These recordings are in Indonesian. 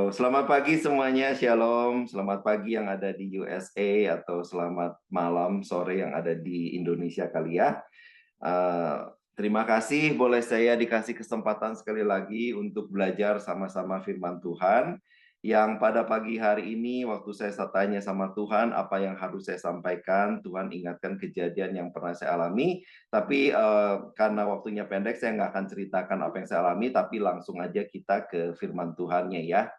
Selamat pagi semuanya, Shalom. Selamat pagi yang ada di USA atau selamat malam, sore yang ada di Indonesia kali ya. Eh, Terima kasih boleh saya dikasih kesempatan sekali lagi untuk belajar sama-sama firman Tuhan. Yang pada pagi hari ini waktu saya tanya sama Tuhan apa yang harus saya sampaikan, Tuhan ingatkan kejadian yang pernah saya alami. Tapi karena waktunya pendek, saya nggak akan ceritakan apa yang saya alami, tapi langsung aja kita ke firman Tuhannya ya.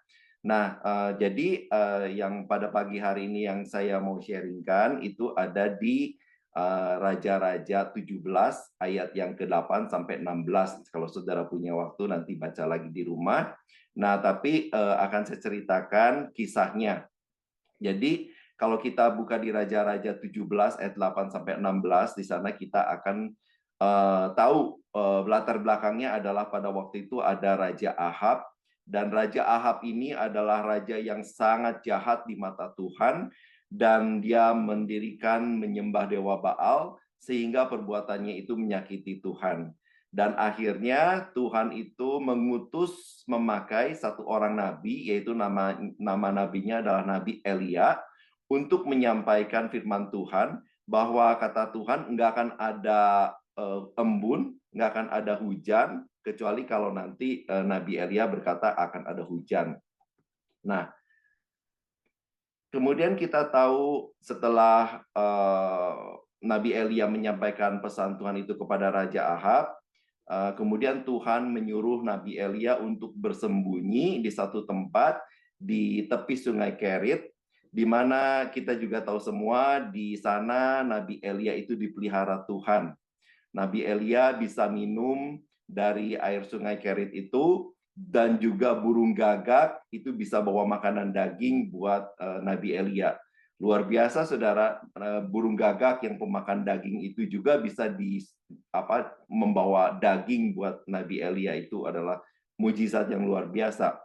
Nah, jadi yang pada pagi hari ini yang saya mau sharingkan itu ada di Raja-Raja 17 ayat yang ke-8 sampai 16. Kalau saudara punya waktu nanti baca lagi di rumah. Nah, tapi akan saya ceritakan kisahnya. Jadi, kalau kita buka di Raja-Raja 17 ayat 8 sampai 16, di sana kita akan tahu latar belakangnya adalah pada waktu itu ada Raja Ahab. Dan Raja Ahab ini adalah raja yang sangat jahat di mata Tuhan, dan dia mendirikan menyembah dewa Baal, sehingga perbuatannya itu menyakiti Tuhan. Dan akhirnya Tuhan itu mengutus memakai satu orang nabi, yaitu nama nabinya adalah Nabi Elia, untuk menyampaikan firman Tuhan, bahwa kata Tuhan nggak akan ada embun, nggak akan ada hujan, kecuali kalau nanti Nabi Elia berkata akan ada hujan. Nah, kemudian kita tahu setelah Nabi Elia menyampaikan pesan Tuhan itu kepada Raja Ahab, kemudian Tuhan menyuruh Nabi Elia untuk bersembunyi di satu tempat di tepi Sungai Kerit, di mana kita juga tahu semua di sana Nabi Elia itu dipelihara Tuhan. Nabi Elia bisa minum dari air Sungai Kerit itu, dan juga burung gagak itu bisa bawa makanan daging buat Nabi Elia. Luar biasa, saudara. Burung gagak yang pemakan daging itu juga bisa membawa daging buat Nabi Elia. Itu adalah mujizat yang luar biasa.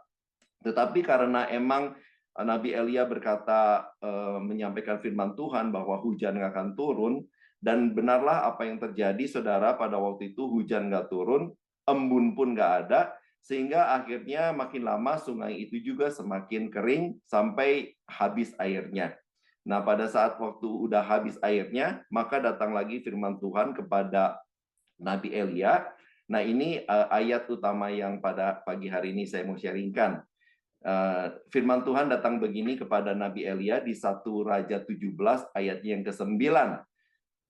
Tetapi karena emang Nabi Elia berkata, menyampaikan firman Tuhan bahwa hujan nggak akan turun, dan benarlah apa yang terjadi, saudara. Pada waktu itu hujan nggak turun, embun pun nggak ada, sehingga akhirnya makin lama sungai itu juga semakin kering sampai habis airnya. Nah, pada saat waktu udah habis airnya, maka datang lagi firman Tuhan kepada Nabi Elia. Nah, ini ayat utama yang pada pagi hari ini saya mau sharingkan. Firman Tuhan datang begini kepada Nabi Elia di 1 Raja 17 ayat yang ke-9.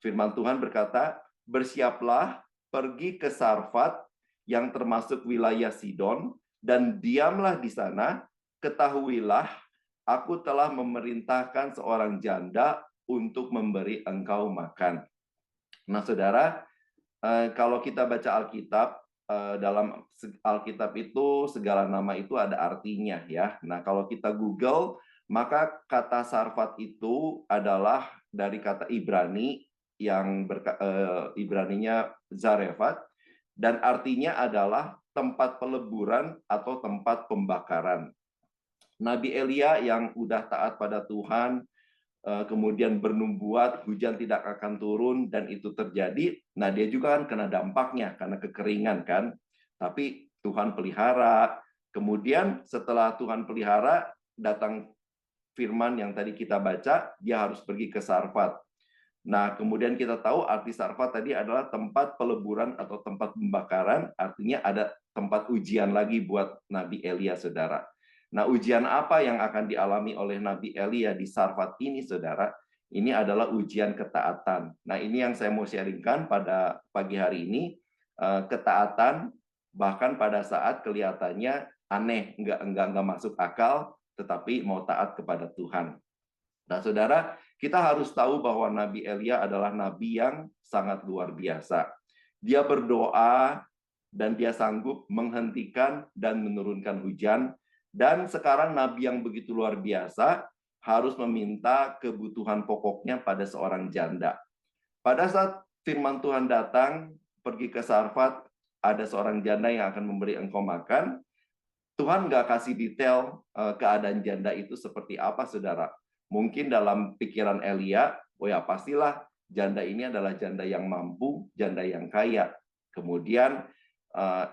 Firman Tuhan berkata, "Bersiaplah, pergi ke Sarfat yang termasuk wilayah Sidon, dan diamlah di sana. Ketahuilah, aku telah memerintahkan seorang janda untuk memberi engkau makan." Nah, saudara, kalau kita baca Alkitab, dalam Alkitab itu segala nama itu ada artinya ya. Nah, kalau kita Google, maka kata Sarfat itu adalah dari kata Ibrani yang Ibraninya Zarefat, dan artinya adalah tempat peleburan atau tempat pembakaran. Nabi Elia yang udah taat pada Tuhan, kemudian bernubuat hujan tidak akan turun, dan itu terjadi. Nah, dia juga kan kena dampaknya karena kekeringan kan. Tapi Tuhan pelihara. Kemudian setelah Tuhan pelihara, datang firman yang tadi kita baca, dia harus pergi ke Sarfat. Nah, kemudian kita tahu arti Sarfat tadi adalah tempat peleburan atau tempat pembakaran, artinya ada tempat ujian lagi buat Nabi Elia, saudara. Nah, ujian apa yang akan dialami oleh Nabi Elia di Sarfat ini, saudara? Ini adalah ujian ketaatan. Nah, ini yang saya mau sharingkan pada pagi hari ini. Ketaatan, bahkan pada saat kelihatannya aneh, enggak masuk akal, tetapi mau taat kepada Tuhan. Nah, saudara, kita harus tahu bahwa Nabi Elia adalah nabi yang sangat luar biasa. Dia berdoa dan dia sanggup menghentikan dan menurunkan hujan. Dan sekarang nabi yang begitu luar biasa harus meminta kebutuhan pokoknya pada seorang janda. Pada saat firman Tuhan datang, pergi ke Sarfat, ada seorang janda yang akan memberi engkau makan. Tuhan nggak kasih detail keadaan janda itu seperti apa, saudara. Mungkin dalam pikiran Elia, oh ya pastilah janda ini adalah janda yang mampu, janda yang kaya. Kemudian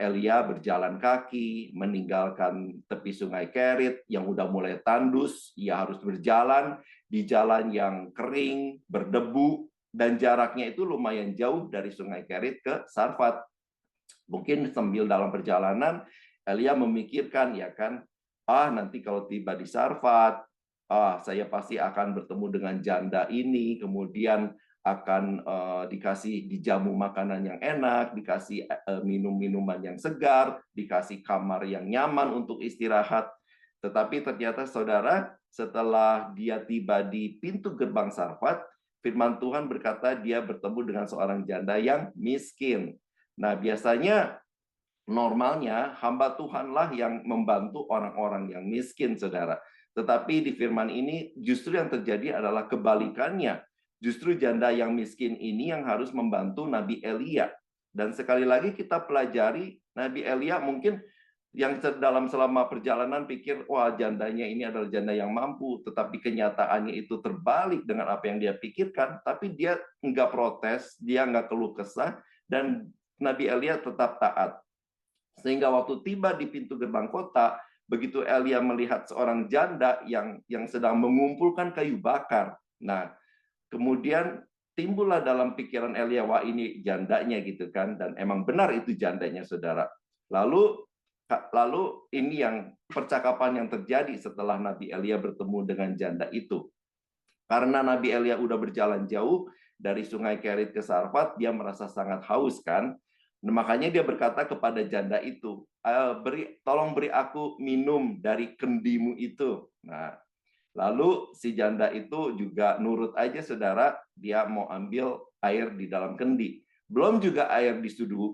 Elia berjalan kaki, meninggalkan tepi sungai Kerit yang udah mulai tandus. Ia harus berjalan di jalan yang kering, berdebu, dan jaraknya itu lumayan jauh dari sungai Kerit ke Sarfat. Mungkin sambil dalam perjalanan, Elia memikirkan, ya kan, nanti kalau tiba di Sarfat, saya pasti akan bertemu dengan janda ini, kemudian akan dikasih dijamu makanan yang enak, dikasih minum-minuman yang segar, dikasih kamar yang nyaman untuk istirahat. Tetapi ternyata saudara, setelah dia tiba di pintu gerbang Sarfat, firman Tuhan berkata dia bertemu dengan seorang janda yang miskin. Nah, biasanya normalnya hamba Tuhanlah yang membantu orang-orang yang miskin, saudara. Tetapi di firman ini justru yang terjadi adalah kebalikannya. Justru janda yang miskin ini yang harus membantu Nabi Elia. Dan sekali lagi kita pelajari Nabi Elia mungkin yang dalam selama perjalanan pikir, wah jandanya ini adalah janda yang mampu. Tetapi kenyataannya itu terbalik dengan apa yang dia pikirkan. Tapi dia nggak protes, dia nggak keluh kesah, dan Nabi Elia tetap taat. Sehingga waktu tiba di pintu gerbang kota, begitu Elia melihat seorang janda yang sedang mengumpulkan kayu bakar. Nah, kemudian timbullah dalam pikiran Elia, wah ini jandanya gitu kan, dan emang benar itu jandanya, saudara. Lalu ini yang percakapan yang terjadi setelah Nabi Elia bertemu dengan janda itu. Karena Nabi Elia udah berjalan jauh dari sungai Kerit ke Sarfat, dia merasa sangat haus kan. Nah, makanya dia berkata kepada janda itu, tolong beri aku minum dari kendimu itu. Nah, lalu si janda itu juga nurut aja, saudara, dia mau ambil air di dalam kendi. Belum juga air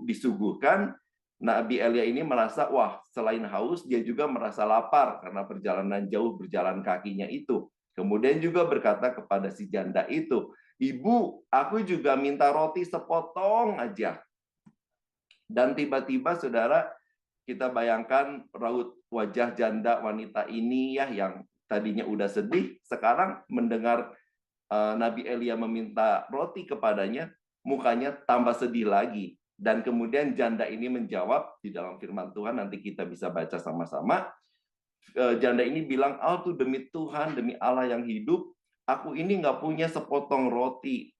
disuguhkan, Nabi Elia ini merasa, wah selain haus, dia juga merasa lapar karena perjalanan jauh berjalan kakinya itu. Kemudian juga berkata kepada si janda itu, "Ibu, aku juga minta roti sepotong aja." Dan tiba-tiba, saudara, kita bayangkan raut wajah janda wanita ini ya, yang tadinya udah sedih, sekarang mendengar Nabi Elia meminta roti kepadanya, mukanya tambah sedih lagi. Dan kemudian janda ini menjawab di dalam firman Tuhan, nanti kita bisa baca sama-sama. Janda ini bilang, tuh demi Tuhan, demi Allah yang hidup, aku ini nggak punya sepotong roti.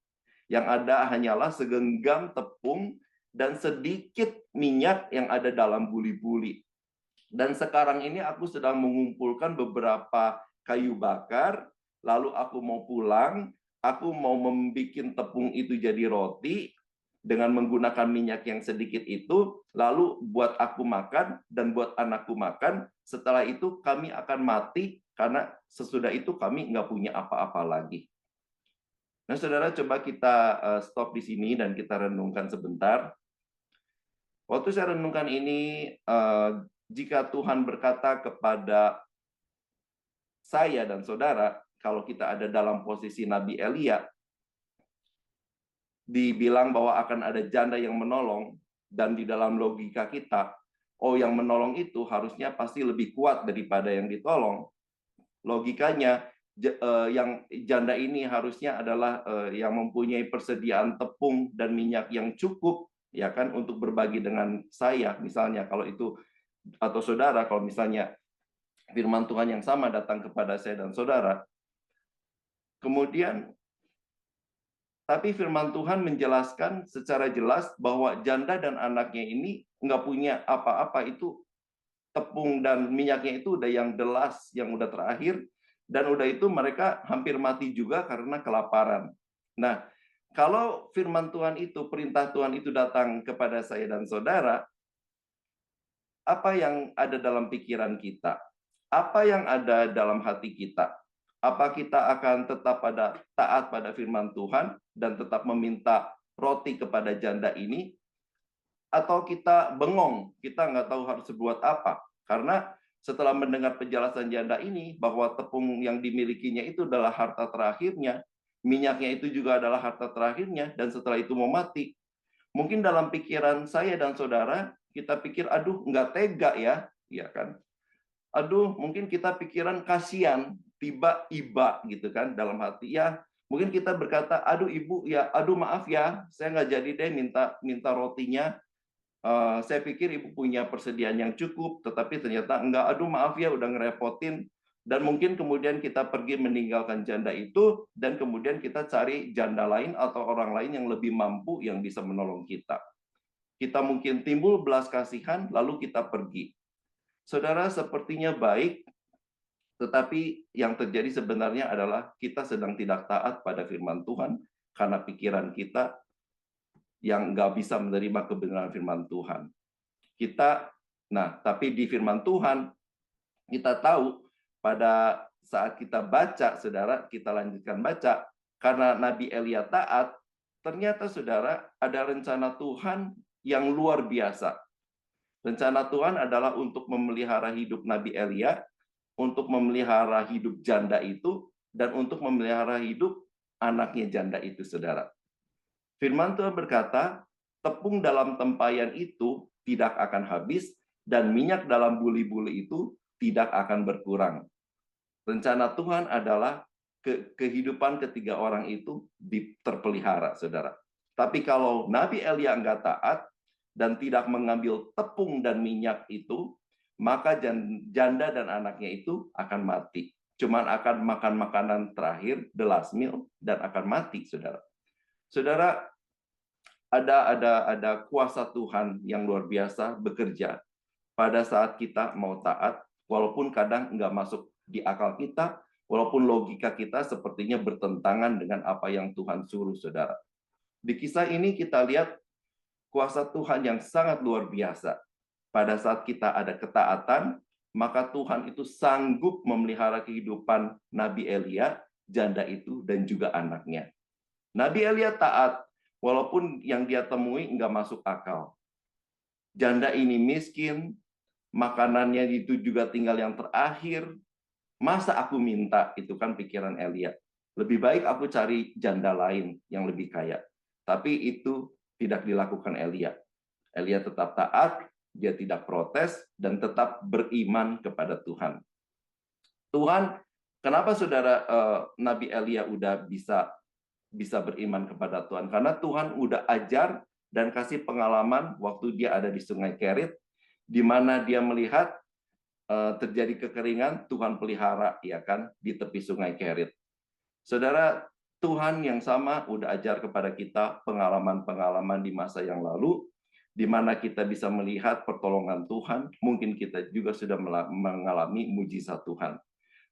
Yang ada hanyalah segenggam tepung dan sedikit minyak yang ada dalam buli-buli. Dan sekarang ini aku sedang mengumpulkan beberapa kayu bakar, lalu aku mau pulang, aku mau membuat tepung itu jadi roti, dengan menggunakan minyak yang sedikit itu, lalu buat aku makan dan buat anakku makan, setelah itu kami akan mati, karena sesudah itu kami nggak punya apa-apa lagi. Nah, saudara, coba kita stop di sini dan kita renungkan sebentar. Waktu saya renungkan ini, jika Tuhan berkata kepada saya dan saudara, kalau kita ada dalam posisi Nabi Elia, dibilang bahwa akan ada janda yang menolong, dan di dalam logika kita, yang menolong itu harusnya pasti lebih kuat daripada yang ditolong. Logikanya, yang janda ini harusnya adalah yang mempunyai persediaan tepung dan minyak yang cukup, ya kan, untuk berbagi dengan saya, misalnya kalau itu, atau saudara, kalau misalnya firman Tuhan yang sama datang kepada saya dan saudara. Kemudian, tapi firman Tuhan menjelaskan secara jelas bahwa janda dan anaknya ini nggak punya apa-apa, itu tepung dan minyaknya itu udah yang delas, yang udah terakhir, dan udah itu mereka hampir mati juga karena kelaparan. Nah, kalau firman Tuhan itu, perintah Tuhan itu datang kepada saya dan saudara, apa yang ada dalam pikiran kita? Apa yang ada dalam hati kita? Apa kita akan tetap taat pada firman Tuhan dan tetap meminta roti kepada janda ini? Atau kita bengong, kita nggak tahu harus berbuat apa? Karena setelah mendengar penjelasan janda ini, bahwa tepung yang dimilikinya itu adalah harta terakhirnya, minyaknya itu juga adalah harta terakhirnya, dan setelah itu mau mati. Mungkin dalam pikiran saya dan saudara, kita pikir, aduh nggak tega ya kan? Aduh, mungkin kita pikiran kasihan, tiba-tiba gitu kan dalam hati ya. Mungkin kita berkata, aduh ibu ya, aduh maaf ya, saya nggak jadi deh minta rotinya. Saya pikir ibu punya persediaan yang cukup, tetapi ternyata enggak, aduh maaf ya udah ngerepotin, dan mungkin kemudian kita pergi meninggalkan janda itu, dan kemudian kita cari janda lain atau orang lain yang lebih mampu yang bisa menolong kita. Kita mungkin timbul belas kasihan, lalu kita pergi. Saudara, sepertinya baik, tetapi yang terjadi sebenarnya adalah kita sedang tidak taat pada firman Tuhan, karena pikiran kita yang nggak bisa menerima kebenaran firman Tuhan. Tapi di firman Tuhan, kita tahu pada saat kita baca, saudara, kita lanjutkan baca, karena Nabi Elia taat, ternyata saudara, ada rencana Tuhan yang luar biasa. Rencana Tuhan adalah untuk memelihara hidup Nabi Elia, untuk memelihara hidup janda itu, dan untuk memelihara hidup anaknya janda itu, saudara. Firman Tuhan berkata, tepung dalam tempayan itu tidak akan habis, dan minyak dalam buli-buli itu tidak akan berkurang. Rencana Tuhan adalah kehidupan ketiga orang itu terpelihara, saudara. Tapi kalau Nabi Elia enggak taat dan tidak mengambil tepung dan minyak itu, maka janda dan anaknya itu akan mati. Cuman akan makan makanan terakhir, the last meal, dan akan mati, saudara. Saudara, ada kuasa Tuhan yang luar biasa bekerja pada saat kita mau taat, walaupun kadang nggak masuk di akal kita, walaupun logika kita sepertinya bertentangan dengan apa yang Tuhan suruh, saudara. Di kisah ini kita lihat kuasa Tuhan yang sangat luar biasa. Pada saat kita ada ketaatan, maka Tuhan itu sanggup memelihara kehidupan Nabi Elia, janda itu, dan juga anaknya. Nabi Elia taat, walaupun yang dia temui nggak masuk akal. Janda ini miskin, makanannya itu juga tinggal yang terakhir. Masa aku minta? Itu kan pikiran Elia. Lebih baik aku cari janda lain yang lebih kaya. Tapi itu tidak dilakukan Elia. Elia tetap taat, dia tidak protes, dan tetap beriman kepada Tuhan. Tuhan, kenapa saudara Nabi Elia udah bisa beriman kepada Tuhan? Karena Tuhan udah ajar dan kasih pengalaman waktu dia ada di Sungai Kerit, di mana dia melihat terjadi kekeringan, Tuhan pelihara, ya kan, di tepi Sungai Kerit. Saudara, Tuhan yang sama udah ajar kepada kita pengalaman-pengalaman di masa yang lalu, di mana kita bisa melihat pertolongan Tuhan, mungkin kita juga sudah mengalami mujizat Tuhan.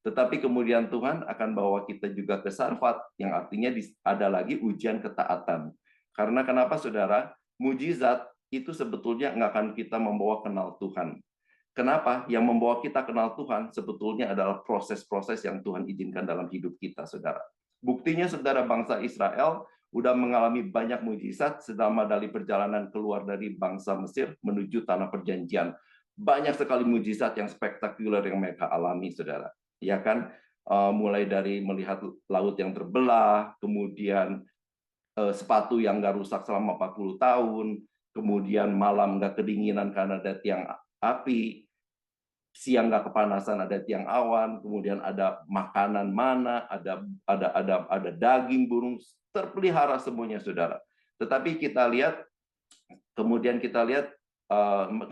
Tetapi kemudian Tuhan akan bawa kita juga ke Sarfat, yang artinya ada lagi ujian ketaatan. Karena kenapa, saudara? Mujizat itu sebetulnya nggak akan kita membawa kenal Tuhan. Kenapa? Yang membawa kita kenal Tuhan sebetulnya adalah proses-proses yang Tuhan izinkan dalam hidup kita, saudara. Buktinya, saudara, bangsa Israel udah mengalami banyak mujizat selama dari perjalanan keluar dari bangsa Mesir menuju tanah perjanjian. Banyak sekali mujizat yang spektakuler yang mereka alami, saudara. Ya kan? Mulai dari melihat laut yang terbelah, kemudian sepatu yang nggak rusak selama 40 tahun, kemudian malam nggak kedinginan karena ada tiang api, siang nggak kepanasan ada tiang awan, kemudian ada makanan mana, ada daging burung, terpelihara semuanya, saudara. Tetapi kemudian kita lihat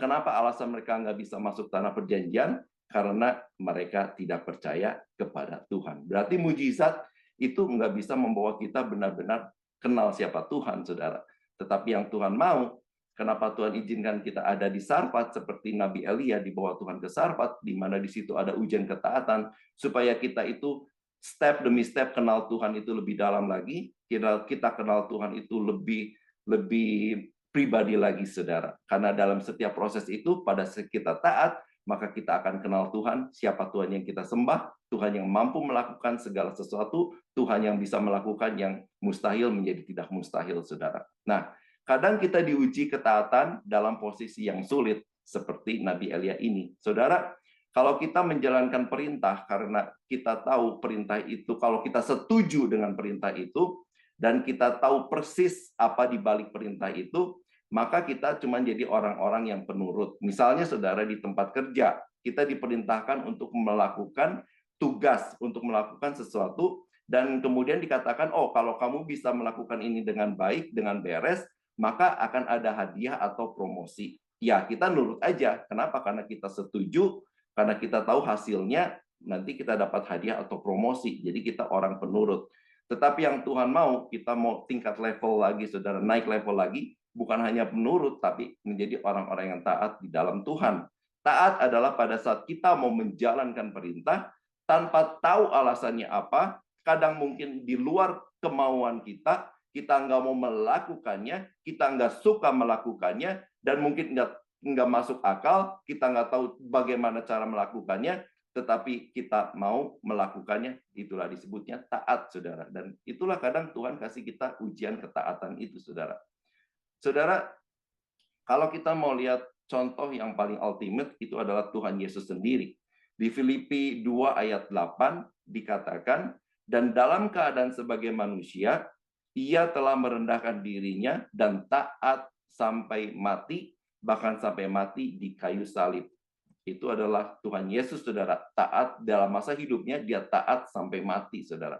kenapa alasan mereka nggak bisa masuk tanah perjanjian, karena mereka tidak percaya kepada Tuhan. Berarti mujizat itu nggak bisa membawa kita benar-benar kenal siapa Tuhan, saudara. Tetapi yang Tuhan mau, kenapa Tuhan izinkan kita ada di Sarfat seperti Nabi Elia dibawa Tuhan ke Sarfat, di mana di situ ada ujian ketaatan, supaya kita itu step demi step kenal Tuhan itu lebih dalam lagi, kita kenal Tuhan itu lebih pribadi lagi, saudara. Karena dalam setiap proses itu, pada saat kita taat, maka kita akan kenal Tuhan, siapa Tuhan yang kita sembah, Tuhan yang mampu melakukan segala sesuatu, Tuhan yang bisa melakukan yang mustahil menjadi tidak mustahil, saudara. Nah, kadang kita diuji ketaatan dalam posisi yang sulit, seperti Nabi Elia ini. Saudara, kalau kita menjalankan perintah, karena kita tahu perintah itu, kalau kita setuju dengan perintah itu, dan kita tahu persis apa di balik perintah itu, maka kita cuma jadi orang-orang yang penurut. Misalnya, saudara, di tempat kerja, kita diperintahkan untuk melakukan tugas, untuk melakukan sesuatu, dan kemudian dikatakan, oh, kalau kamu bisa melakukan ini dengan baik, dengan beres, maka akan ada hadiah atau promosi. Ya, kita nurut aja. Kenapa? Karena kita setuju, karena kita tahu hasilnya, nanti kita dapat hadiah atau promosi. Jadi kita orang penurut. Tetapi yang Tuhan mau, kita mau tingkat level lagi, saudara, naik level lagi, bukan hanya penurut, tapi menjadi orang-orang yang taat di dalam Tuhan. Taat adalah pada saat kita mau menjalankan perintah, tanpa tahu alasannya apa, kadang mungkin di luar kemauan kita nggak mau melakukannya, kita nggak suka melakukannya, dan mungkin nggak masuk akal, kita nggak tahu bagaimana cara melakukannya, tetapi kita mau melakukannya, itulah disebutnya taat, saudara. Dan itulah kadang Tuhan kasih kita ujian ketaatan itu, saudara. Saudara, kalau kita mau lihat contoh yang paling ultimate, itu adalah Tuhan Yesus sendiri. Di Filipi 2 ayat 8 dikatakan, dan dalam keadaan sebagai manusia, ia telah merendahkan dirinya dan taat sampai mati, bahkan sampai mati di kayu salib. Itu adalah Tuhan Yesus, saudara. Taat dalam masa hidupnya, dia taat sampai mati, saudara.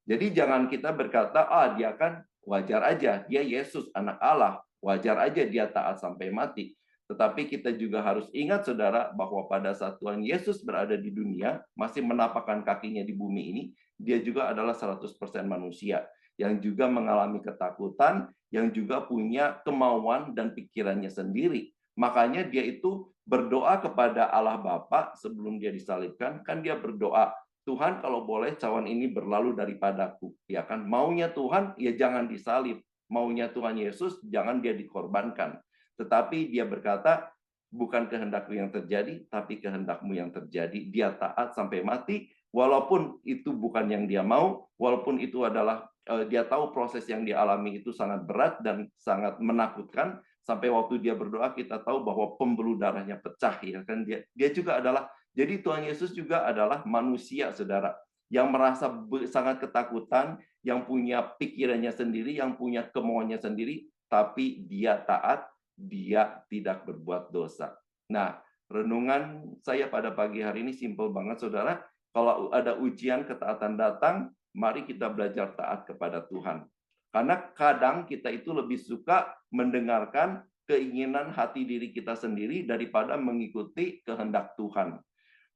Jadi jangan kita berkata, dia kan wajar aja, dia Yesus, anak Allah, wajar aja dia taat sampai mati. Tetapi kita juga harus ingat, saudara, bahwa pada saat Tuhan Yesus berada di dunia, masih menapakkan kakinya di bumi ini, dia juga adalah 100% manusia, yang juga mengalami ketakutan, yang juga punya kemauan dan pikirannya sendiri. Makanya dia itu berdoa kepada Allah Bapa sebelum dia disalibkan, kan dia berdoa, Tuhan kalau boleh cawan ini berlalu daripadaku, ya kan? Maunya Tuhan ya jangan disalib, maunya Tuhan Yesus jangan dia dikorbankan. Tetapi dia berkata, bukan kehendakku yang terjadi, tapi kehendakmu yang terjadi. Dia taat sampai mati, walaupun itu bukan yang dia mau, walaupun itu adalah dia tahu proses yang dialami itu sangat berat dan sangat menakutkan. Sampai waktu dia berdoa kita tahu bahwa pembuluh darahnya pecah, ya kan? Dia juga adalah, jadi Tuhan Yesus juga adalah manusia, saudara, yang merasa sangat ketakutan, yang punya pikirannya sendiri, yang punya kemauannya sendiri, tapi dia taat, dia tidak berbuat dosa. Nah, renungan saya pada pagi hari ini simpel banget, saudara. Kalau ada ujian ketaatan datang, mari kita belajar taat kepada Tuhan. Karena kadang kita itu lebih suka mendengarkan keinginan hati diri kita sendiri daripada mengikuti kehendak Tuhan.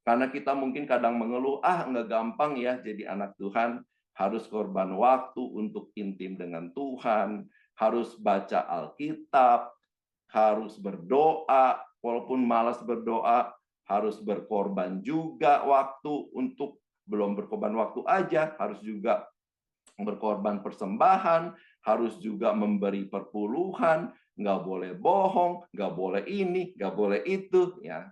Karena kita mungkin kadang mengeluh, nggak gampang ya jadi anak Tuhan, harus korban waktu untuk intim dengan Tuhan, harus baca Alkitab, harus berdoa, walaupun malas berdoa, harus berkorban juga waktu untuk, belum berkorban waktu aja, harus juga berkorban persembahan, harus juga memberi perpuluhan, nggak boleh bohong, nggak boleh ini, nggak boleh itu. Ya,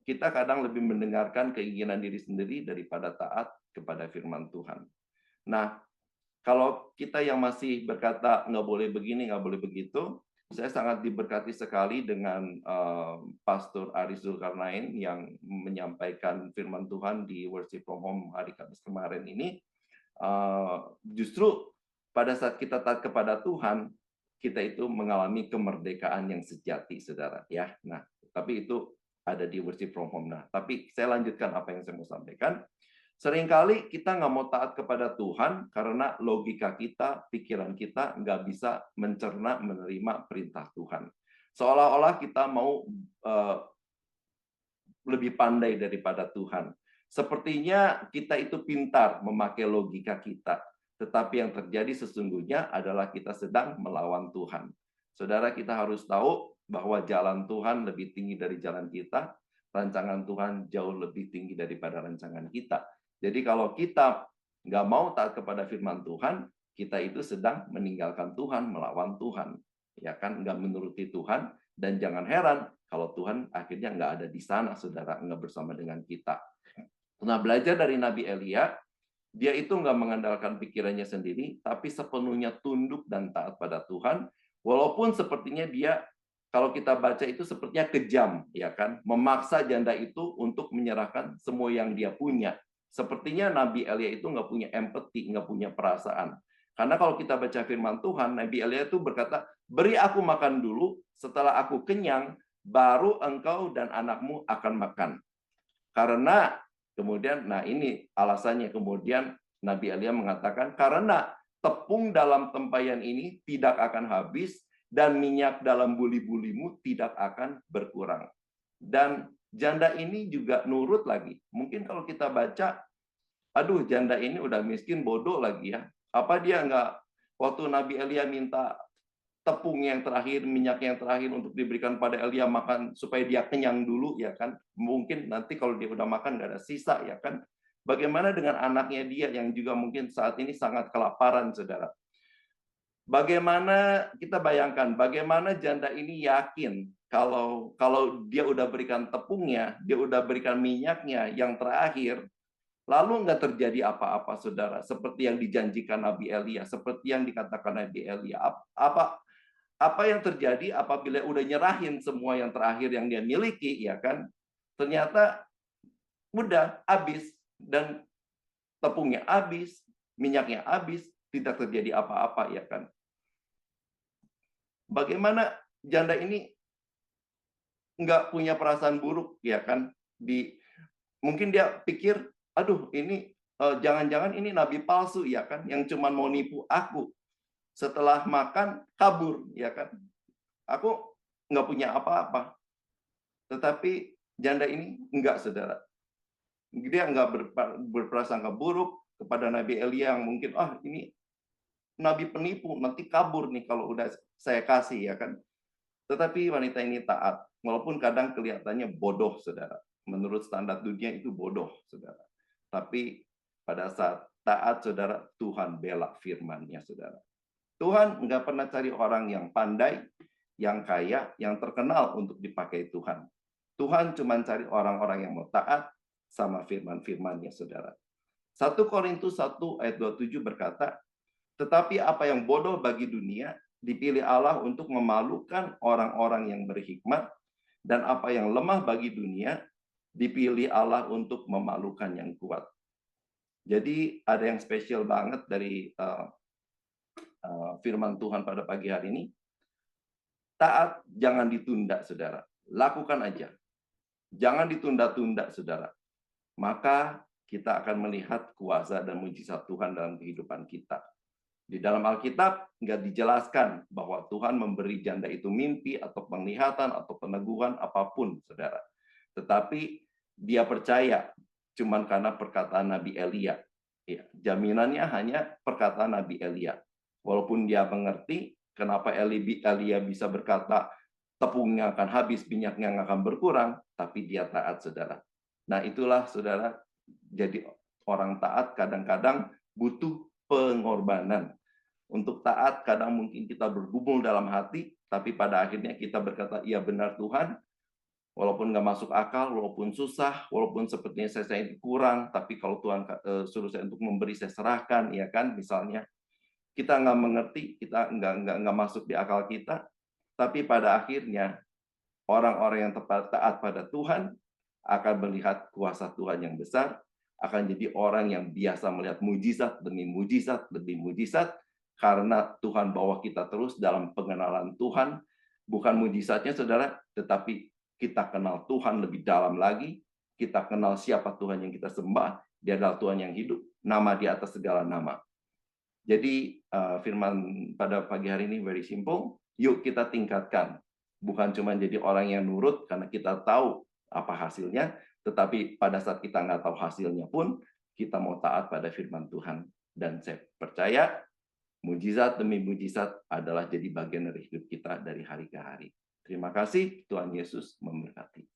kita kadang lebih mendengarkan keinginan diri sendiri daripada taat kepada firman Tuhan. Nah, kalau kita yang masih berkata nggak boleh begini, nggak boleh begitu, saya sangat diberkati sekali dengan Pastor Aris Zulkarnain yang menyampaikan firman Tuhan di Worship from Home hari Kamis kemarin ini. Justru pada saat kita taat kepada Tuhan, kita itu mengalami kemerdekaan yang sejati, saudara. Ya, nah, tapi itu ada di Worship from Home. Nah, tapi saya lanjutkan apa yang saya mau sampaikan. Seringkali kita nggak mau taat kepada Tuhan karena logika kita, pikiran kita nggak bisa mencerna, menerima perintah Tuhan. Seolah-olah kita mau lebih pandai daripada Tuhan. Sepertinya kita itu pintar memakai logika kita, tetapi yang terjadi sesungguhnya adalah kita sedang melawan Tuhan. Saudara, kita harus tahu bahwa jalan Tuhan lebih tinggi dari jalan kita, rancangan Tuhan jauh lebih tinggi daripada rancangan kita. Jadi kalau kita nggak mau taat kepada firman Tuhan, kita itu sedang meninggalkan Tuhan, melawan Tuhan. Ya kan, nggak menuruti Tuhan, dan jangan heran kalau Tuhan akhirnya nggak ada di sana, saudara, nggak bersama dengan kita. Nah, belajar dari Nabi Elia, dia itu nggak mengandalkan pikirannya sendiri, tapi sepenuhnya tunduk dan taat pada Tuhan, walaupun sepertinya dia, kalau kita baca itu sepertinya kejam, ya kan, memaksa janda itu untuk menyerahkan semua yang dia punya. Sepertinya Nabi Elia itu nggak punya empati, nggak punya perasaan. Karena kalau kita baca firman Tuhan, Nabi Elia itu berkata, beri aku makan dulu, setelah aku kenyang, baru engkau dan anakmu akan makan. Karena kemudian, nah ini alasannya, kemudian Nabi Elia mengatakan, karena tepung dalam tempayan ini tidak akan habis, dan minyak dalam buli-bulimu tidak akan berkurang. Dan janda ini juga nurut lagi. Mungkin kalau kita baca, aduh janda ini udah miskin, bodoh lagi ya. Apa dia nggak, waktu Nabi Elia minta tepung yang terakhir, minyak yang terakhir untuk diberikan pada Elia makan supaya dia kenyang dulu ya kan. Mungkin nanti kalau dia udah makan nggak ada sisa ya kan. Bagaimana dengan anaknya dia yang juga mungkin saat ini sangat kelaparan, saudara. Bagaimana kita bayangkan, bagaimana janda ini yakin kalau dia udah berikan tepungnya, dia udah berikan minyaknya yang terakhir, lalu nggak terjadi apa-apa, saudara. Seperti yang dijanjikan Nabi Elia, seperti yang dikatakan Nabi Elia. Apa yang terjadi apabila udah nyerahin semua yang terakhir yang dia miliki, ya kan? Ternyata udah habis dan tepungnya habis, minyaknya habis, tidak terjadi apa-apa, ya kan? Bagaimana janda ini nggak punya perasaan buruk, ya kan? Mungkin dia pikir, aduh ini jangan-jangan ini nabi palsu, ya kan? Yang cuma mau nipu aku. Setelah makan kabur, ya kan? Aku nggak punya apa-apa. Tetapi janda ini enggak, saudara. Dia nggak berprasangka buruk kepada Nabi Elia yang mungkin, ini nabi penipu, nanti kabur nih kalau udah saya kasih, ya kan. Tetapi wanita ini taat, walaupun kadang kelihatannya bodoh, saudara. Menurut standar dunia itu bodoh, saudara. Tapi pada saat taat, saudara, Tuhan bela firman-Nya, saudara. Tuhan nggak pernah cari orang yang pandai, yang kaya, yang terkenal untuk dipakai Tuhan. Tuhan cuma cari orang-orang yang mau taat sama firman-firman-Nya, saudara. 1 Korintus 1 ayat 27 berkata, tetapi apa yang bodoh bagi dunia, dipilih Allah untuk memalukan orang-orang yang berhikmat, dan apa yang lemah bagi dunia, dipilih Allah untuk memalukan yang kuat. Jadi ada yang spesial banget dari firman Tuhan pada pagi hari ini. Taat jangan ditunda, saudara. Lakukan aja. Jangan ditunda-tunda, saudara. Maka kita akan melihat kuasa dan mujizat Tuhan dalam kehidupan kita. Di dalam Alkitab nggak dijelaskan bahwa Tuhan memberi janda itu mimpi atau penglihatan atau peneguhan apapun, saudara. Tetapi dia percaya cuman karena perkataan Nabi Elia. Ya, jaminannya hanya perkataan Nabi Elia. Walaupun dia mengerti kenapa Elia bisa berkata tepungnya akan habis, minyaknya akan berkurang, tapi dia taat, saudara. Nah, itulah, saudara, jadi orang taat kadang-kadang butuh pengorbanan. Untuk taat, kadang mungkin kita bergumul dalam hati, tapi pada akhirnya kita berkata, iya benar Tuhan, walaupun nggak masuk akal, walaupun susah, walaupun sepertinya saya kurang, tapi kalau Tuhan suruh saya untuk memberi, saya serahkan, ya kan, misalnya. Kita nggak mengerti, kita nggak masuk di akal kita, tapi pada akhirnya, orang-orang yang taat pada Tuhan akan melihat kuasa Tuhan yang besar, akan jadi orang yang biasa melihat mujizat demi mujizat demi mujizat, karena Tuhan bawa kita terus dalam pengenalan Tuhan. Bukan mujizatnya, saudara, tetapi kita kenal Tuhan lebih dalam lagi, kita kenal siapa Tuhan yang kita sembah, Dia adalah Tuhan yang hidup, nama di atas segala nama. Jadi firman pada pagi hari ini very simple, yuk kita tingkatkan. Bukan cuma jadi orang yang nurut karena kita tahu apa hasilnya, tetapi pada saat kita nggak tahu hasilnya pun, kita mau taat pada firman Tuhan. Dan saya percaya, mujizat demi mujizat adalah jadi bagian dari hidup kita dari hari ke hari. Terima kasih, Tuhan Yesus memberkati.